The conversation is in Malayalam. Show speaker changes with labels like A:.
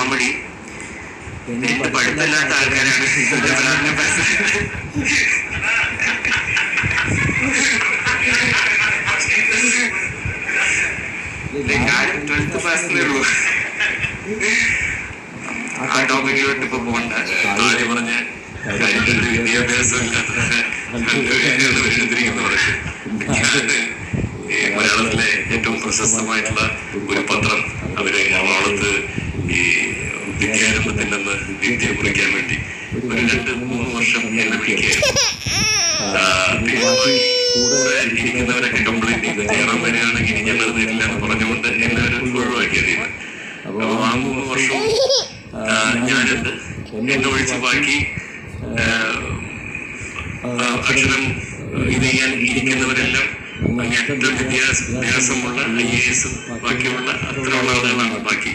A: കോമഡി പഠിത്തമില്ലാത്ത ആൾക്കാരാണ് ഞാൻ 12th പാസ്സേ ഉള്ളൂ. ആ ടോപ്പിക്കിലോട്ട് ഇപ്പൊ പോകണ്ട. ആദ്യം പറഞ്ഞ കാര്യങ്ങളുടെ വിദ്യാഭ്യാസം മലയാളത്തിലെ ഏറ്റവും പ്രശസ്തമായിട്ടുള്ള ഒരു പത്രം അവര് എറണാകുളത്ത് ഈ വിദ്യാരംഭത്തിൽ നിന്ന് വിദ്യ കുറിക്കാൻ വേണ്ടി ഒരു 2-3 വർഷം എന്നെ വിളിക്കുകയായിരുന്നു. കൂടെ ഇരിക്കുന്നവരൊക്കെ കംപ്ലൈന്റ് ചെയ്ത് ചേരാൻ വരികയാണെങ്കിൽ ഞങ്ങൾ തരില്ല എന്ന് പറഞ്ഞുകൊണ്ട് എല്ലാവരും ഒഴിവാക്കിയതിന്. അപ്പൊ ആ 3 വർഷം ഞാനുണ്ട്. എന്നെ ഒഴിച്ച് ബാക്കി അക്ഷരം ഇത് ചെയ്യാൻ ഇരിക്കുന്നവരെല്ലാം അങ്ങേറ്റം വിദ്യാഭ്യാസമുള്ള IAS ബാക്കിയുള്ള അത്രയുള്ള ആളുകളാണ് ബാക്കി.